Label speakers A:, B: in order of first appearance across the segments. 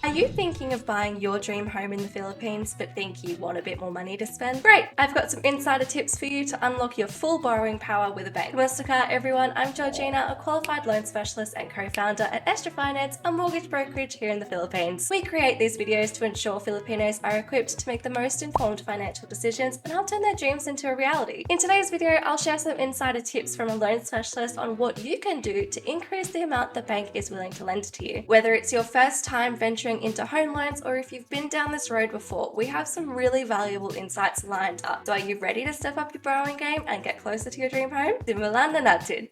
A: Are you thinking of buying your dream home in the Philippines but think you want a bit more money to spend? Great! I've got some insider tips for you to unlock your full borrowing power with a bank. Namaskar everyone, I'm Georgina, a qualified loan specialist and co-founder at Estra Finance, a mortgage brokerage here in the Philippines. We create these videos to ensure Filipinos are equipped to make the most informed financial decisions and help turn their dreams into a reality. In today's video, I'll share some insider tips from a loan specialist on what you can do to increase the amount the bank is willing to lend to you. Whether it's your first time venturing into home loans or if you've been down this road before, we have some really valuable insights lined up. So are you ready to step up your borrowing game and get closer to your dream home? Simulan na natin!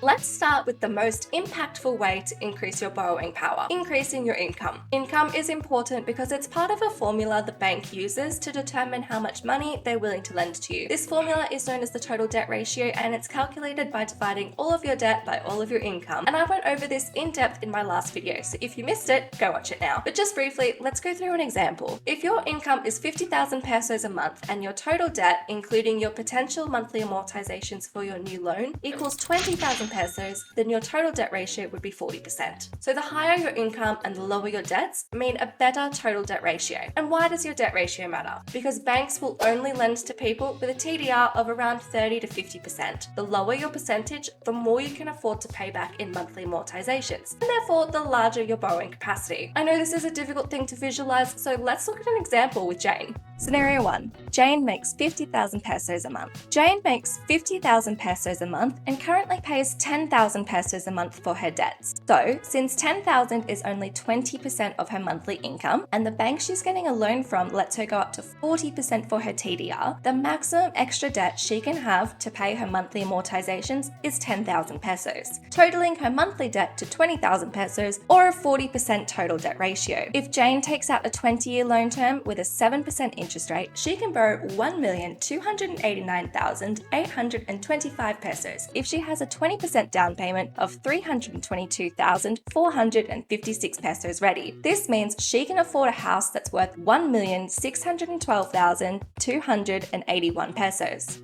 A: Let's start with the most impactful way to increase your borrowing power, increasing your income. Income is important because it's part of a formula the bank uses to determine how much money they're willing to lend to you. This formula is known as the total debt ratio, and it's calculated by dividing all of your debt by all of your income. And I went over this in depth in my last video, so if you missed it, go watch it now. But just briefly, let's go through an example. If your income is 50,000 pesos a month and your total debt, including your potential monthly amortizations for your new loan, equals 20,000 pesos, then your total debt ratio would be 40%. So the higher your income and the lower your debts mean a better total debt ratio. And why does your debt ratio matter? Because banks will only lend to people with a TDR of around 30 to 50%. The lower your percentage, the more you can afford to pay back in monthly amortizations, and therefore the larger your borrowing capacity. I know this is a difficult thing to visualize, so let's look at an example with Jane. Scenario 1. Jane makes 50,000 pesos a month. Jane makes 50,000 pesos a month and currently pays 10,000 pesos a month for her debts. So, since 10,000 is only 20% of her monthly income, and the bank she's getting a loan from lets her go up to 40% for her TDR, the maximum extra debt she can have to pay her monthly amortizations is 10,000 pesos, totaling her monthly debt to 20,000 pesos or a 40% total debt ratio. If Jane takes out a 20-year loan term with a 7% interest rate, she can borrow 1,289,825 pesos if she has a 20% down payment of 322,456 pesos ready. This means she can afford a house that's worth 1,612,281 pesos.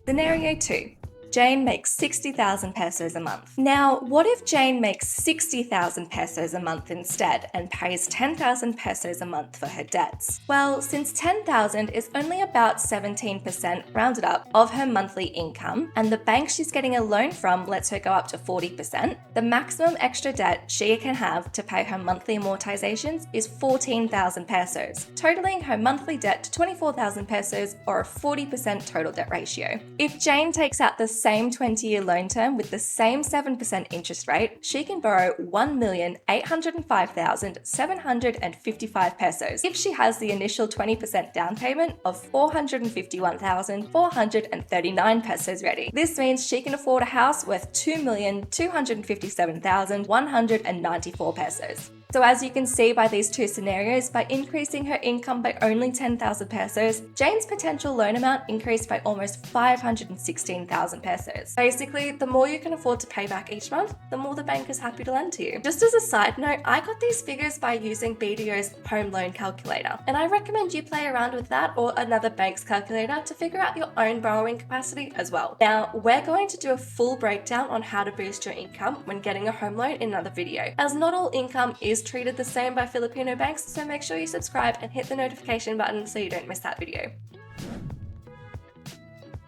A: Scenario 2. Jane makes 60,000 pesos a month. Now, what if Jane makes 60,000 pesos a month instead and pays 10,000 pesos a month for her debts? Well, since 10,000 is only about 17% rounded up of her monthly income, and the bank she's getting a loan from lets her go up to 40%, the maximum extra debt she can have to pay her monthly amortizations is 14,000 pesos, totaling her monthly debt to 24,000 pesos or a 40% total debt ratio. If Jane takes out the same 20-year loan term with the same 7% interest rate, she can borrow 1,805,755 pesos if she has the initial 20% down payment of 451,439 pesos ready. This means she can afford a house worth 2,257,194 pesos. So as you can see by these two scenarios, by increasing her income by only 10,000 pesos, Jane's potential loan amount increased by almost 516,000 pesos. Basically, the more you can afford to pay back each month, the more the bank is happy to lend to you. Just as a side note, I got these figures by using BDO's home loan calculator, and I recommend you play around with that or another bank's calculator to figure out your own borrowing capacity as well. Now, we're going to do a full breakdown on how to boost your income when getting a home loan in another video, as not all income is treated the same by Filipino banks, so make sure you subscribe and hit the notification button so you don't miss that video.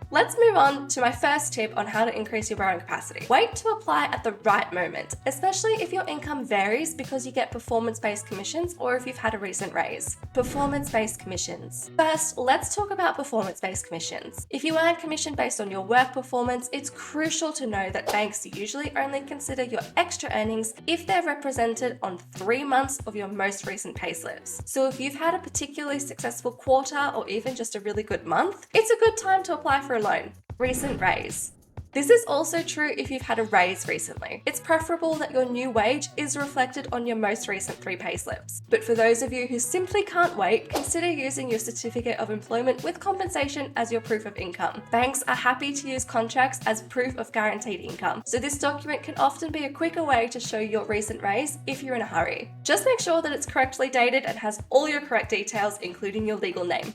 A: Let's move on to my first tip on how to increase your borrowing capacity. Wait to apply at the right moment, especially if your income varies because you get performance-based commissions or if you've had a recent raise. Performance-based commissions. First, let's talk about performance-based commissions. If you earn commission based on your work performance, it's crucial to know that banks usually only consider your extra earnings if they're represented on 3 months of your most recent payslips. So if you've had a particularly successful quarter or even just a really good month, it's a good time to apply for a loan. Recent raise. This is also true if you've had a raise recently. It's preferable that your new wage is reflected on your most recent 3 payslips. But for those of you who simply can't wait, consider using your certificate of employment with compensation as your proof of income. Banks are happy to use contracts as proof of guaranteed income, so this document can often be a quicker way to show your recent raise if you're in a hurry. Just make sure that it's correctly dated and has all your correct details, including your legal name.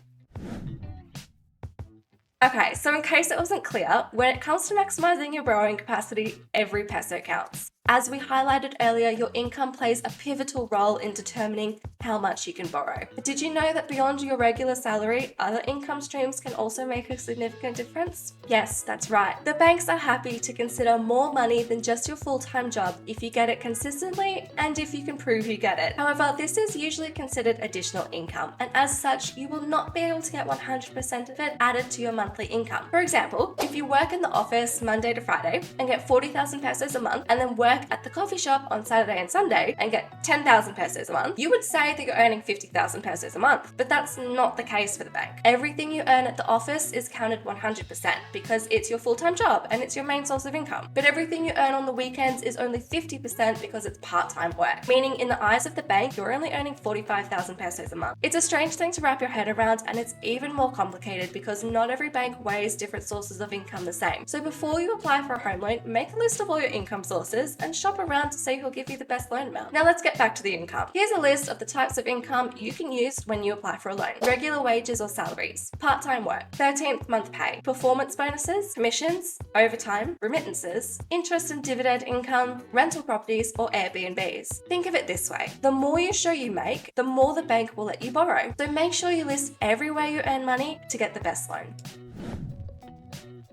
A: Okay, so in case it wasn't clear, when it comes to maximizing your borrowing capacity, every peso counts. As we highlighted earlier, your income plays a pivotal role in determining how much you can borrow. But did you know that beyond your regular salary, other income streams can also make a significant difference? Yes, that's right. The banks are happy to consider more money than just your full-time job if you get it consistently and if you can prove you get it. However, this is usually considered additional income, and as such, you will not be able to get 100% of it added to your monthly income. For example, if you work in the office Monday to Friday and get 40,000 pesos a month, and then work at the coffee shop on Saturday and Sunday and get 10,000 pesos a month, you would say that you're earning 50,000 pesos a month. But that's not the case for the bank. Everything you earn at the office is counted 100% because it's your full-time job and it's your main source of income. But everything you earn on the weekends is only 50% because it's part-time work, meaning in the eyes of the bank, you're only earning 45,000 pesos a month. It's a strange thing to wrap your head around, and it's even more complicated because not every bank weighs different sources of income the same. So before you apply for a home loan, make a list of all your income sources and shop around to see who'll give you the best loan amount. Now let's get back to the income. Here's a list of the types of income you can use when you apply for a loan. Regular wages or salaries, part-time work, 13th month pay, performance bonuses, commissions, overtime, remittances, interest and dividend income, rental properties, or Airbnbs. Think of it this way. The more you show you make, the more the bank will let you borrow. So make sure you list everywhere you earn money to get the best loan.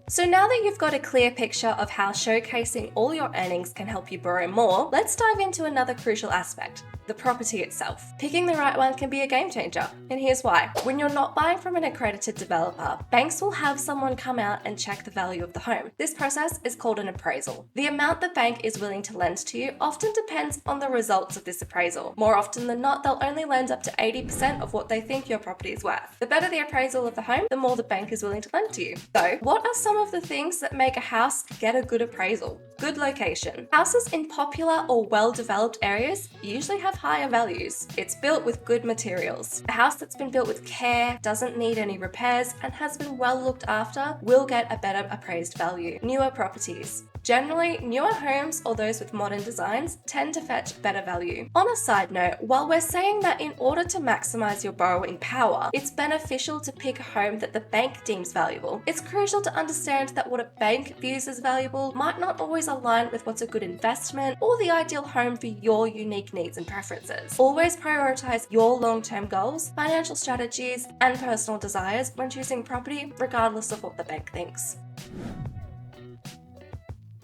A: So now that you've got a clear picture of how showcasing all your earnings can help you borrow more, let's dive into another crucial aspect: the property itself. Picking the right one can be a game changer, and here's why. When you're not buying from an accredited developer, banks will have someone come out and check the value of the home. This process is called an appraisal. The amount the bank is willing to lend to you often depends on the results of this appraisal. More often than not, they'll only lend up to 80% of what they think your property is worth. The better the appraisal of the home, the more the bank is willing to lend to you. So, what are some of the things that make a house get a good appraisal? Good location. Houses in popular or well-developed areas usually have higher values. It's built with good materials. A house that's been built with care, doesn't need any repairs, and has been well looked after will get a better appraised value. Newer properties. Generally, newer homes or those with modern designs tend to fetch better value. On a side note, while we're saying that in order to maximize your borrowing power, it's beneficial to pick a home that the bank deems valuable, it's crucial to understand that what a bank views as valuable might not always align with what's a good investment or the ideal home for your unique needs and preferences. Always prioritize your long-term goals, financial strategies, and personal desires when choosing property, regardless of what the bank thinks.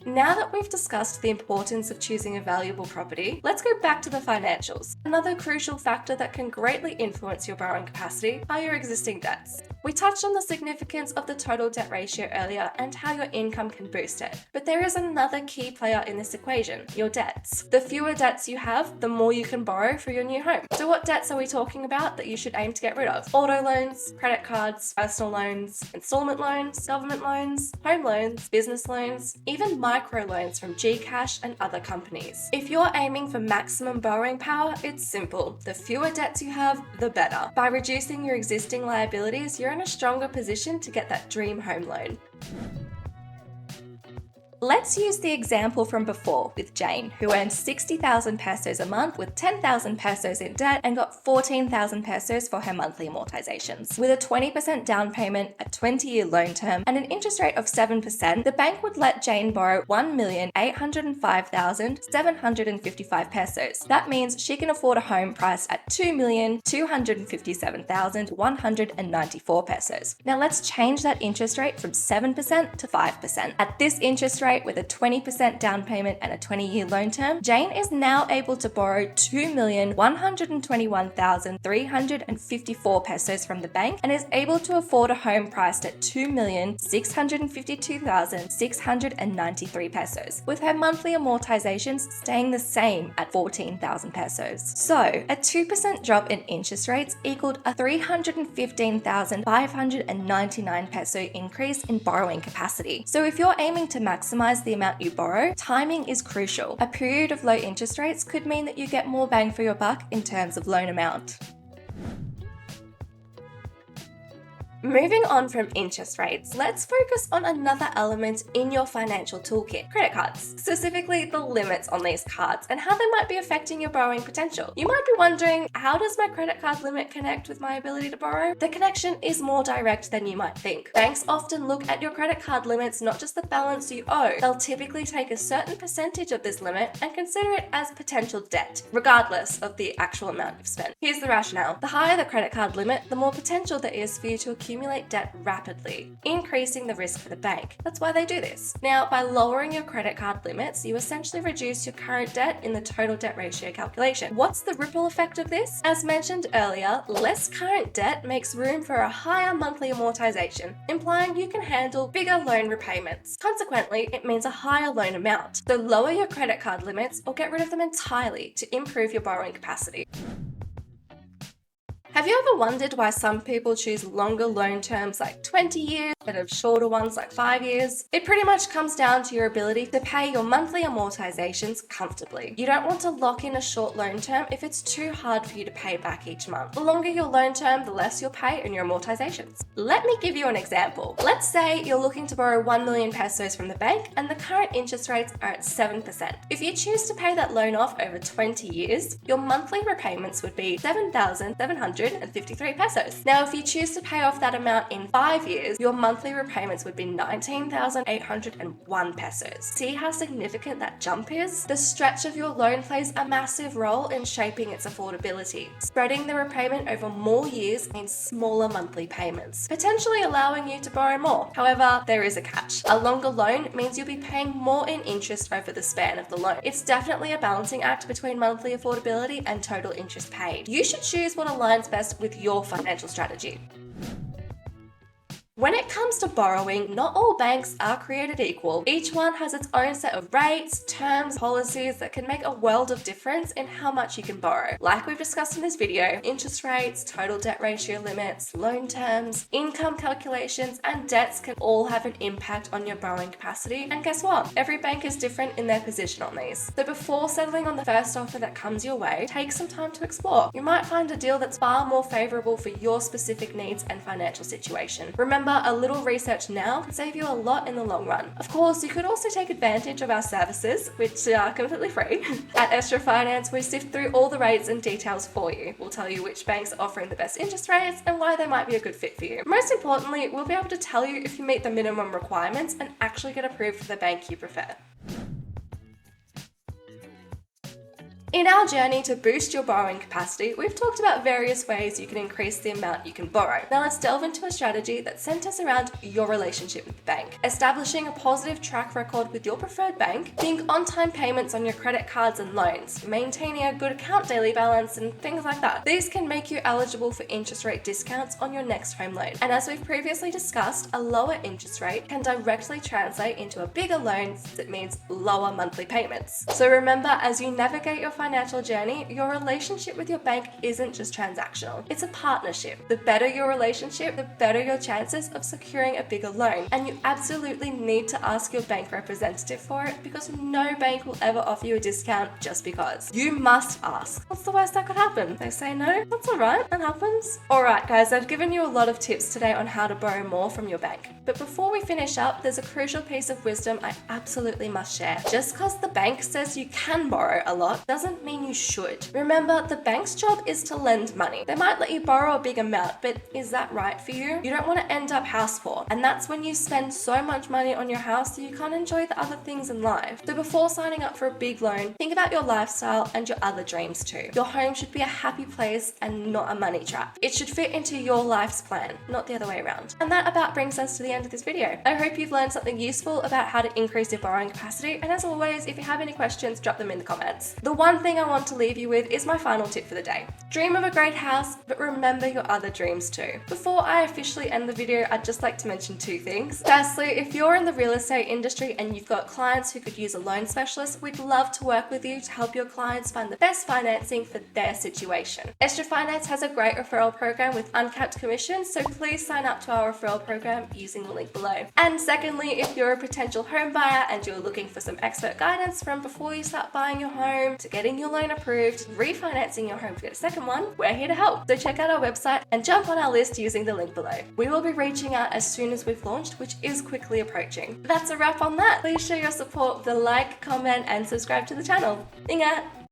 A: Now that we've discussed the importance of choosing a valuable property, let's go back to the financials. Another crucial factor that can greatly influence your borrowing capacity are your existing debts. We touched on the significance of the total debt ratio earlier and how your income can boost it. But there is another key player in this equation: your debts. The fewer debts you have, the more you can borrow for your new home. So what debts are we talking about that you should aim to get rid of? Auto loans, credit cards, personal loans, installment loans, government loans, home loans, business loans, even microloans from Gcash and other companies. If you're aiming for maximum borrowing power, it's simple. The fewer debts you have, the better. By reducing your existing liabilities, you're in a stronger position to get that dream home loan. Let's use the example from before with Jane, who earned 60,000 pesos a month with 10,000 pesos in debt and got 14,000 pesos for her monthly amortizations. With a 20% down payment, a 20-year loan term, and an interest rate of 7%, the bank would let Jane borrow 1,805,755 pesos. That means she can afford a home priced at 2,257,194 pesos. Now let's change that interest rate from 7% to 5%. At this interest rate, with a 20% down payment and a 20-year loan term, Jane is now able to borrow 2,121,354 pesos from the bank and is able to afford a home priced at 2,652,693 pesos, with her monthly amortizations staying the same at 14,000 pesos. So, a 2% drop in interest rates equaled a 315,599 peso increase in borrowing capacity. So if you're aiming to maximize the amount you borrow, timing is crucial. A period of low interest rates could mean that you get more bang for your buck in terms of loan amount. Moving on from interest rates, let's focus on another element in your financial toolkit, credit cards. Specifically, the limits on these cards and how they might be affecting your borrowing potential. You might be wondering, how does my credit card limit connect with my ability to borrow? The connection is more direct than you might think. Banks often look at your credit card limits, not just the balance you owe. They'll typically take a certain percentage of this limit and consider it as potential debt, regardless of the actual amount you've spent. Here's the rationale. The higher the credit card limit, the more potential there is for you to accumulate debt rapidly, increasing the risk for the bank. That's why they do this. Now, by lowering your credit card limits, you essentially reduce your current debt in the total debt ratio calculation. What's the ripple effect of this? As mentioned earlier, less current debt makes room for a higher monthly amortization, implying you can handle bigger loan repayments. Consequently, it means a higher loan amount. So lower your credit card limits or get rid of them entirely to improve your borrowing capacity. Have you ever wondered why some people choose longer loan terms like 20 years instead of shorter ones like 5 years? It pretty much comes down to your ability to pay your monthly amortizations comfortably. You don't want to lock in a short loan term if it's too hard for you to pay back each month. The longer your loan term, the less you'll pay in your amortizations. Let me give you an example. Let's say you're looking to borrow 1 million pesos from the bank and the current interest rates are at 7%. If you choose to pay that loan off over 20 years, your monthly repayments would be 7,753 pesos. Now, if you choose to pay off that amount in 5 years, your monthly repayments would be 19,801 pesos. See how significant that jump is? The stretch of your loan plays a massive role in shaping its affordability. Spreading the repayment over more years means smaller monthly payments, potentially allowing you to borrow more. However, there is a catch. A longer loan means you'll be paying more in interest over the span of the loan. It's definitely a balancing act between monthly affordability and total interest paid. You should choose what aligns best with your financial strategy. When it comes to borrowing, not all banks are created equal. Each one has its own set of rates, terms, policies that can make a world of difference in how much you can borrow. Like we've discussed in this video, interest rates, total debt ratio limits, loan terms, income calculations, and debts can all have an impact on your borrowing capacity. And guess what? Every bank is different in their position on these. So before settling on the first offer that comes your way, take some time to explore. You might find a deal that's far more favorable for your specific needs and financial situation. Remember, a little research now can save you a lot in the long run. Of course, you could also take advantage of our services, which are completely free. At Estra Finance, we sift through all the rates and details for you. We'll tell you which banks are offering the best interest rates and why they might be a good fit for you. Most importantly, we'll be able to tell you if you meet the minimum requirements and actually get approved for the bank you prefer. In our journey to boost your borrowing capacity, we've talked about various ways you can increase the amount you can borrow. Now let's delve into a strategy that centers around your relationship with the bank. Establishing a positive track record with your preferred bank, being on-time payments on your credit cards and loans, maintaining a good account daily balance, and things like that. These can make you eligible for interest rate discounts on your next home loan. And as we've previously discussed, a lower interest rate can directly translate into a bigger loan, since it means lower monthly payments. So remember, as you navigate your financial journey, your relationship with your bank isn't just transactional. It's a partnership. The better your relationship, the better your chances of securing a bigger loan. And you absolutely need to ask your bank representative for it, because no bank will ever offer you a discount just because. You must ask. What's the worst that could happen? They say no? That's alright, that happens. Alright guys, I've given you a lot of tips today on how to borrow more from your bank. But before we finish up, there's a crucial piece of wisdom I absolutely must share. Just because the bank says you can borrow a lot doesn't mean you should. Remember, the bank's job is to lend money. They might let you borrow a big amount, but is that right for you? You don't want to end up house poor. And that's when you spend so much money on your house that you can't enjoy the other things in life. So before signing up for a big loan, think about your lifestyle and your other dreams too. Your home should be a happy place and not a money trap. It should fit into your life's plan, not the other way around. And that about brings us to the end of this video. I hope you've learned something useful about how to increase your borrowing capacity. And as always, if you have any questions, drop them in the comments. The one thing I want to leave you with is my final tip for the day. Dream of a great house, but remember your other dreams too. Before I officially end the video, I'd just like to mention two things. Firstly, if you're in the real estate industry and you've got clients who could use a loan specialist, we'd love to work with you to help your clients find the best financing for their situation. Estra Finance has a great referral program with uncapped commissions, so please sign up to our referral program using the link below. And secondly, if you're a potential home buyer and you're looking for some expert guidance from before you start buying your home to get getting your loan approved, refinancing your home to get a second one, we're here to help. So check out our website and jump on our list using the link below. We will be reaching out as soon as we've launched, which is quickly approaching. That's a wrap on that. Please show your support with a like, comment, and subscribe to the channel. Ingat!